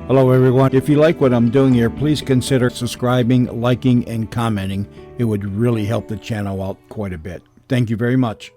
Hello, everyone. If you like what I'm doing here, please consider subscribing, liking, and commenting. It would really help the channel out quite a bit. Thank you very much.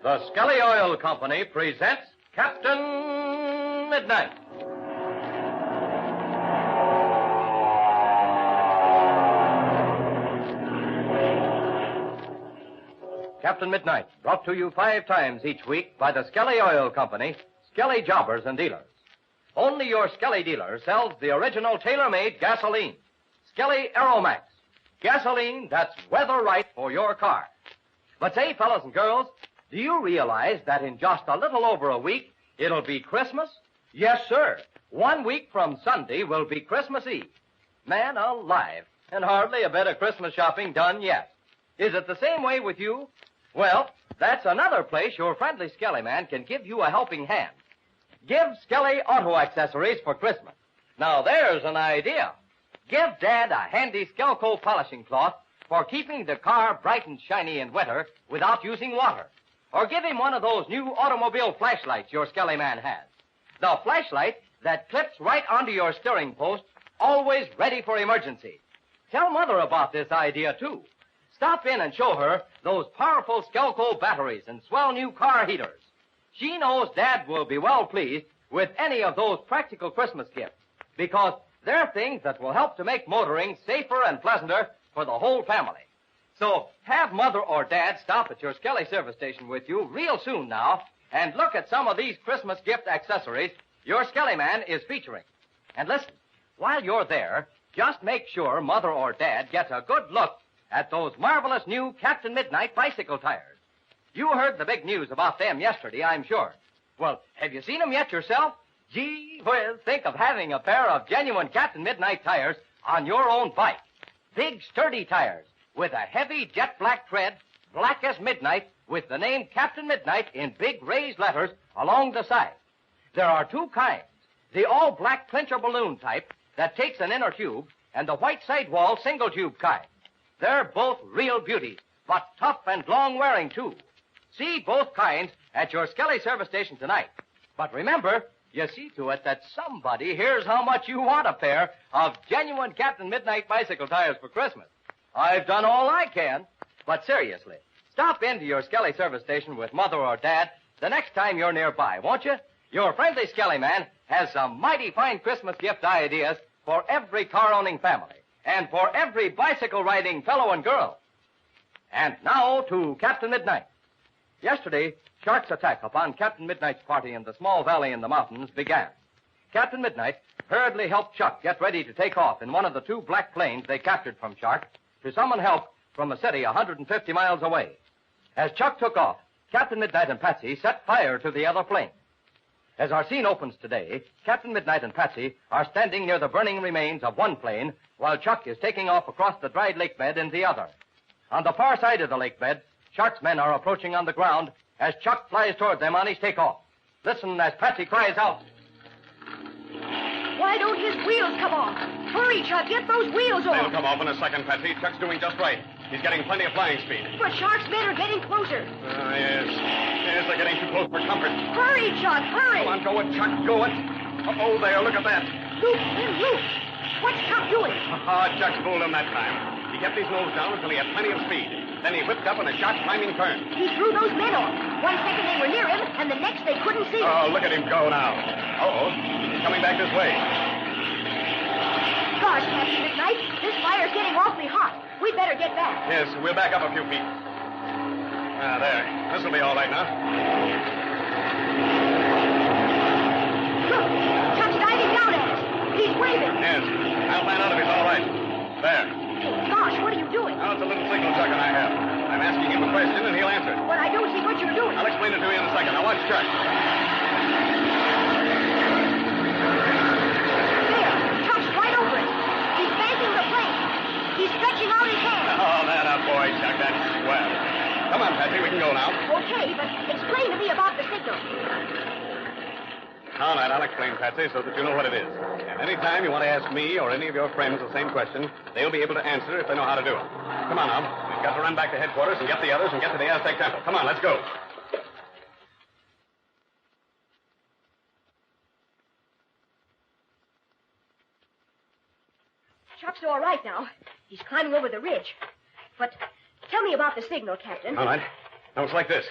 The Skelly Oil Company presents Captain Midnight. Captain Midnight, brought to you 5 times each week by the Skelly Oil Company, Skelly Jobbers and Dealers. Only your Skelly dealer sells the original tailor-made gasoline, Skelly Aeromax, gasoline that's weather right for your car. But say, fellas and girls, do you realize that in just a little over a week, it'll be Christmas? Yes, sir. 1 week from Sunday will be Christmas Eve. Man alive, and hardly a bit of Christmas shopping done yet. Is it the same way with you? Well, that's another place your friendly Skelly man can give you a helping hand. Give Skelly auto accessories for Christmas. Now, there's an idea. Give Dad a handy Skelco polishing cloth for keeping the car bright and shiny in winter without using water. Or give him one of those new automobile flashlights your Skelly man has. The flashlight that clips right onto your steering post, always ready for emergency. Tell Mother about this idea, too. Stop in and show her those powerful Skelco batteries and swell new car heaters. She knows Dad will be well pleased with any of those practical Christmas gifts because they're things that will help to make motoring safer and pleasanter for the whole family. So have Mother or Dad stop at your Skelly service station with you real soon now and look at some of these Christmas gift accessories your Skelly man is featuring. And listen, while you're there, just make sure Mother or Dad gets a good look at those marvelous new Captain Midnight bicycle tires. You heard the big news about them yesterday, I'm sure. Well, have you seen them yet yourself? Gee whiz, think of having a pair of genuine Captain Midnight tires on your own bike. Big, sturdy tires with a heavy jet black tread, black as midnight, with the name Captain Midnight in big raised letters along the side. There are 2 kinds, the all-black clincher balloon type that takes an inner tube and the white sidewall single tube kind. They're both real beauties, but tough and long-wearing, too. See both kinds at your Skelly service station tonight. But remember, you see to it that somebody hears how much you want a pair of genuine Captain Midnight bicycle tires for Christmas. I've done all I can. But seriously, stop into your Skelly service station with Mother or Dad the next time you're nearby, won't you? Your friendly Skelly man has some mighty fine Christmas gift ideas for every car-owning family and for every bicycle-riding fellow and girl. And now to Captain Midnight. Yesterday, Shark's attack upon Captain Midnight's party in the small valley in the mountains began. Captain Midnight hurriedly helped Chuck get ready to take off in one of the 2 black planes they captured from Shark to summon help from a city 150 miles away. As Chuck took off, Captain Midnight and Patsy set fire to the other plane. As our scene opens today, Captain Midnight and Patsy are standing near the burning remains of one plane while Chuck is taking off across the dried lake bed in the other. On the far side of the lake bed, Shark's men are approaching on the ground as Chuck flies toward them on his takeoff. Listen as Patsy cries out. Why don't his wheels come off? Hurry, Chuck, get those wheels off. They'll come off in a second, Patsy. Chuck's doing just right. He's getting plenty of flying speed. But Shark's men are getting closer. Yes. Yes, they're getting too close for comfort. Hurry, Chuck, hurry. Come on, go it, Chuck, go it. Oh, there, look at that. Loop him, loop. What's Chuck doing? Chuck's fooled him that time. He kept his nose down until he had plenty of speed. Then he whipped up in a sharp climbing turn. He threw those men off. 1 second they were near him, and the next they couldn't see him. Oh, look at him go now. Uh-oh, he's coming back this way. Gosh, Captain Midnight, this fire's getting awfully hot. We'd better get back. Yes, we'll back up a few feet. There. This'll be all right now. Look, Chuck's diving down at us. He's waving. Yes, I'll find out if he's all right. There. Gosh, what are you doing? Now it's a little signal Chuck and I have. I'm asking him a question and he'll answer. But I don't see what you're doing. I'll explain it to you in a second. Now watch Chuck. There, Chuck's right over it. He's banking the plane. He's stretching out his hand. Oh, that a boy, Chuck. That's swell. Come on, Patsy, we can go now. Okay, but explain to me about the signal. All right, I'll explain, Patsy, so that you know what it is. And any time you want to ask me or any of your friends the same question, they'll be able to answer if they know how to do it. Come on now. We've got to run back to headquarters and get the others and get to the Aztec Temple. Come on, let's go. Chuck's all right now. He's climbing over the ridge. But tell me about the signal, Captain. All right. Now, it's like this.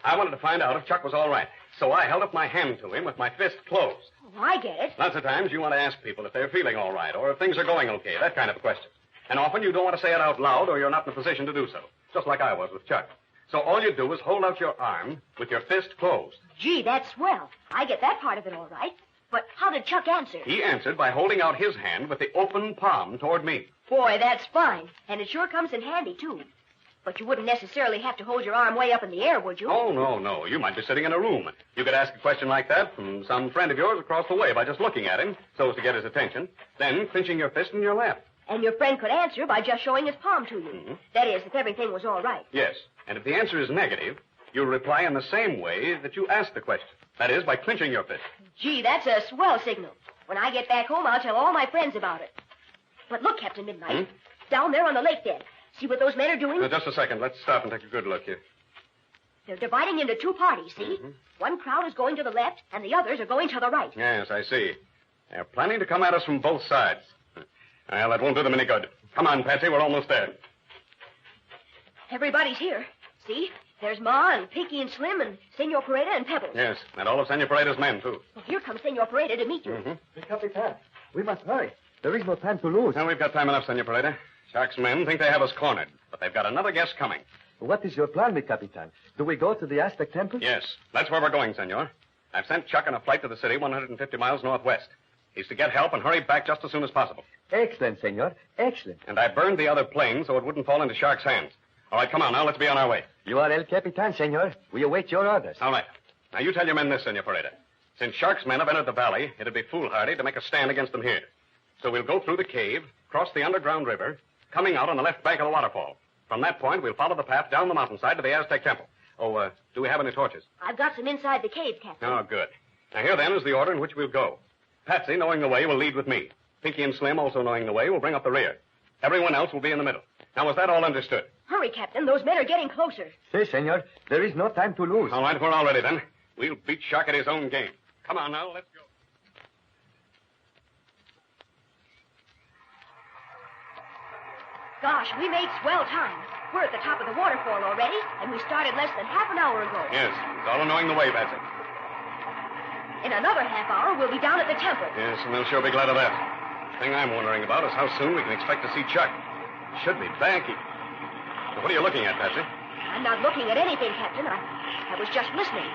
I wanted to find out if Chuck was all right. So I held up my hand to him with my fist closed. Oh, I get it. Lots of times you want to ask people if they're feeling all right or if things are going okay, that kind of a question. And often you don't want to say it out loud or you're not in a position to do so, just like I was with Chuck. So all you do is hold out your arm with your fist closed. Gee, that's swell. I get that part of it all right. But how did Chuck answer? He answered by holding out his hand with the open palm toward me. Boy, that's fine. And it sure comes in handy, too. But you wouldn't necessarily have to hold your arm way up in the air, would you? Oh, no. You might be sitting in a room. You could ask a question like that from some friend of yours across the way by just looking at him so as to get his attention, then clenching your fist in your lap. And your friend could answer by just showing his palm to you. Mm-hmm. That is, if everything was all right. Yes. And if the answer is negative, you'll reply in the same way that you asked the question. That is, by clenching your fist. Gee, that's a swell signal. When I get back home, I'll tell all my friends about it. But look, Captain Midnight. Down there on the lake bed. See what those men are doing? Now, just a second. Let's stop and take a good look here. They're dividing into two parties, see? Mm-hmm. One crowd is going to the left, and the others are going to the right. Yes, I see. They're planning to come at us from both sides. Well, that won't do them any good. Come on, Patsy. We're almost there. Everybody's here. See? There's Ma and Pinky and Slim and Senor Perada and Pebbles. Yes, and all of Senor Pareda's men, too. Well, here comes Senor Perada to meet you. Mm-hmm. Capitan, we must hurry. There is no time to lose. Well, we've got time enough, Senor Pereda. Shark's men think they have us cornered, but they've got another guest coming. What is your plan, mi Capitan? Do we go to the Aztec Temple? Yes, that's where we're going, Senor. I've sent Chuck on a flight to the city 150 miles northwest. He's to get help and hurry back just as soon as possible. Excellent, senor. Excellent. And I burned the other plane so it wouldn't fall into Shark's hands. All right, come on now. Let's be on our way. You are El Capitan, senor. We await your orders. All right. Now, you tell your men this, Senor Pereda. Since Shark's men have entered the valley, it'd be foolhardy to make a stand against them here. So we'll go through the cave, cross the underground river, coming out on the left bank of the waterfall. From that point, we'll follow the path down the mountainside to the Aztec Temple. Oh, do we have any torches? I've got some inside the cave, Captain. Oh, good. Now, here, then, is the order in which we'll go. Patsy, knowing the way, will lead with me. Pinky and Slim, also knowing the way, will bring up the rear. Everyone else will be in the middle. Now, was that all understood? Hurry, Captain. Those men are getting closer. Si, senor. There is no time to lose. All right, we're all ready, then. We'll beat Shark at his own game. Come on, now, let's go. Gosh, we made swell time. We're at the top of the waterfall already, and we started less than half an hour ago. Yes, it's all knowing the way, Patsy. In another half hour, we'll be down at the temple. Yes, and they'll sure be glad of that. The thing I'm wondering about is how soon we can expect to see Chuck. Should be back. Now, what are you looking at, Patsy? I'm not looking at anything, Captain. I was just listening.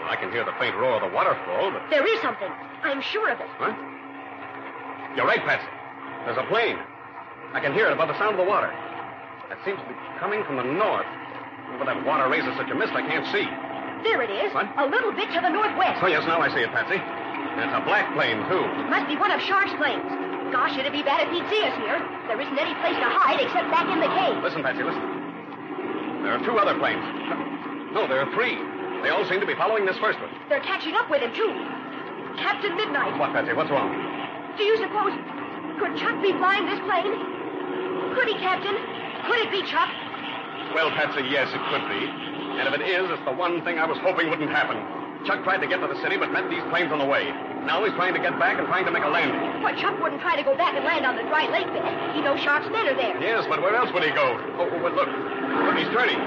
Well, I can hear the faint roar of the waterfall, but... There is something. I'm sure of it. What? You're right, Patsy. There's a plane. I can hear it above the sound of the water. That seems to be coming from the north. But that water raises such a mist I can't see. There it is. What? A little bit to the northwest. Oh, yes, now I see it, Patsy. And it's a black plane, too. Must be one of Shark's planes. Gosh, it'd be bad if he'd see us here. There isn't any place to hide except back in the cave. Listen, Patsy, listen. There are two other planes. No, there are three. They all seem to be following this first one. They're catching up with him, too. Captain Midnight. What, Patsy? What's wrong? Do you suppose... Could Chuck be flying this plane? Could he, Captain? Could it be Chuck? Well, Patsy, yes, it could be. And if it is, it's the one thing I was hoping wouldn't happen. Chuck tried to get to the city, but met these planes on the way. Now he's trying to get back and trying to make a landing. But Chuck wouldn't try to go back and land on the dry lake bed. He knows Shark's men are there. Yes, but where else would he go? Oh, but look. Look, he's turning.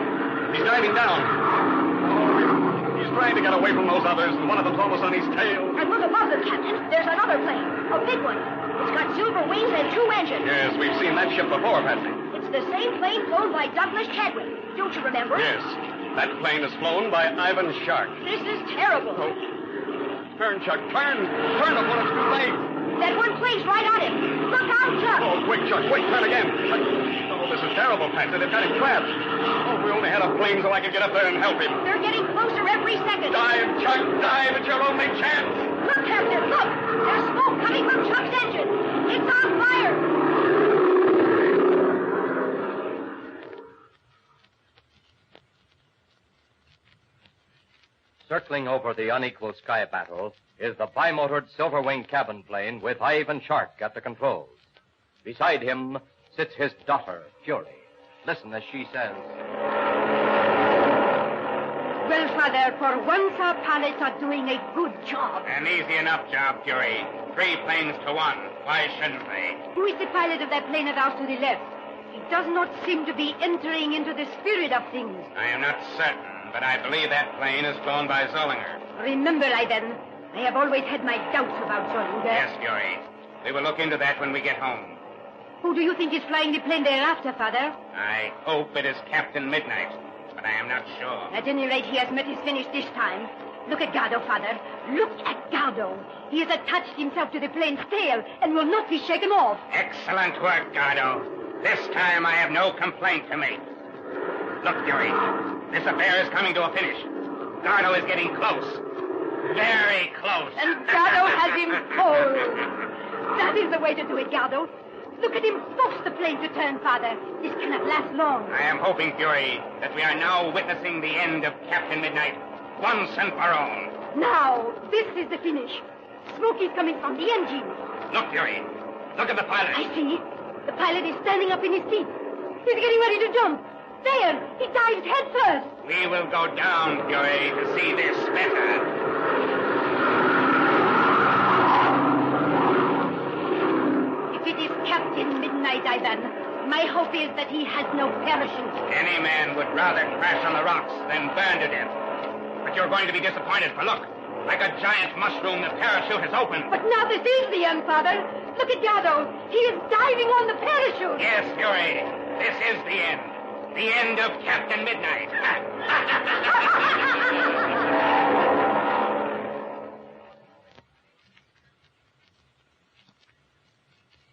He's diving down. Oh, he's trying to get away from those others, and one of them's almost on his tail. And look above them, Captain. There's another plane. A big one. It's got silver wings and two engines. Yes, we've seen that ship before, Patsy. It's the same plane flown by Douglas Chadwick. Don't you remember? Yes. That plane is flown by Ivan Shark. This is terrible. Oh. Turn, Chuck. Turn. Turn before it's too late. That one plane's right on him. Look out, Chuck. Oh, quick, Chuck. Quick, turn again. Chuck. Oh, this is terrible, Patsy. They've got him trapped. Oh, we only had a plane so I could get up there and help him. They're getting closer every second. Dive, Chuck. Dive. It's your only chance. Look, Captain. Look. There's smoke coming from Chuck's engine. It's on fire. whistling over the unequal sky battle is the bimotored silver-wing cabin plane with Ivan Shark at the controls. Beside him sits his daughter, Fury. Listen as she says. Well, Father, for once our pilots are doing a good job. An easy enough job, Fury. 3 planes to 1. Why shouldn't they? Who is the pilot of that plane of ours to the left? He does not seem to be entering into the spirit of things. I am not certain, but I believe that plane is flown by Zollinger. Remember, Ivan, I have always had my doubts about Zollinger. Yes, Fury. We will look into that when we get home. Who do you think is flying the plane thereafter, Father? I hope it is Captain Midnight, but I am not sure. At any rate, he has met his finish this time. Look at Gardo, Father. Look at Gardo. He has attached himself to the plane's tail and will not be shaken off. Excellent work, Gardo. This time I have no complaint to make. Look, Fury, this affair is coming to a finish. Gardo is getting close. Very close. And Gardo has him hold. That is the way to do it, Gardo. Look at him force the plane to turn, Father. This cannot last long. I am hoping, Fury, that we are now witnessing the end of Captain Midnight once and for all. Now, this is the finish. Smoke is coming from the engine. Look, Fury. Look at the pilot. I see. The pilot is standing up in his seat. He's getting ready to jump. There! He dives head first. We will go down, Fury, to see this better. If it is Captain Midnight, Ivan, my hope is that he has no parachute. Any man would rather crash on the rocks than burn to death. But you're going to be disappointed, for look, like a giant mushroom, the parachute has opened. But now this is the end, Father. Look at Gardo. He is diving on the parachute. Yes, Fury, this is the end. The end of Captain Midnight.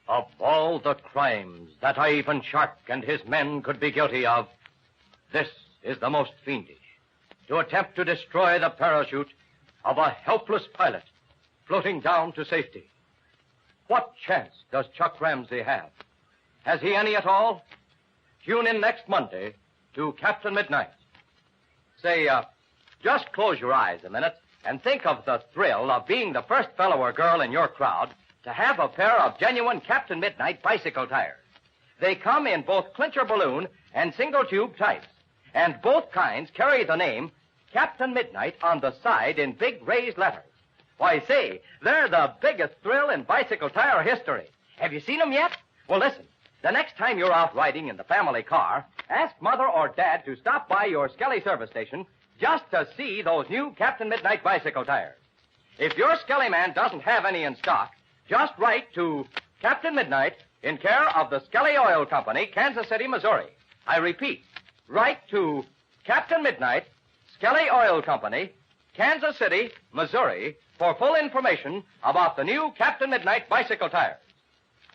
Of all the crimes that Ivan Shark and his men could be guilty of, this is the most fiendish. To attempt to destroy the parachute of a helpless pilot floating down to safety. What chance does Chuck Ramsey have? Has he any at all? Tune in next Monday to Captain Midnight. Say, just close your eyes a minute and think of the thrill of being the first fellow or girl in your crowd to have a pair of genuine Captain Midnight bicycle tires. They come in both clincher balloon and single tube types, and both kinds carry the name Captain Midnight on the side in big raised letters. Why, say, they're the biggest thrill in bicycle tire history. Have you seen them yet? Well, listen. The next time you're out riding in the family car, ask Mother or Dad to stop by your Skelly service station just to see those new Captain Midnight bicycle tires. If your Skelly man doesn't have any in stock, just write to Captain Midnight in care of the Skelly Oil Company, Kansas City, Missouri. I repeat, write to Captain Midnight, Skelly Oil Company, Kansas City, Missouri, for full information about the new Captain Midnight bicycle tires.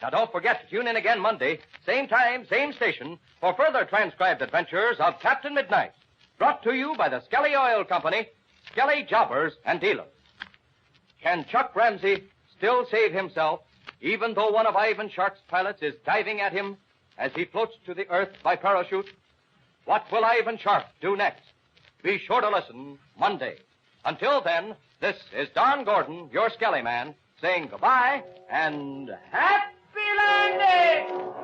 Now, don't forget to tune in again Monday, same time, same station, for further transcribed adventures of Captain Midnight, brought to you by the Skelly Oil Company, Skelly Jobbers and Dealers. Can Chuck Ramsey still save himself, even though one of Ivan Shark's pilots is diving at him as he floats to the earth by parachute? What will Ivan Shark do next? Be sure to listen Monday. Until then, this is Don Gordon, your Skelly man, saying goodbye and happy landing!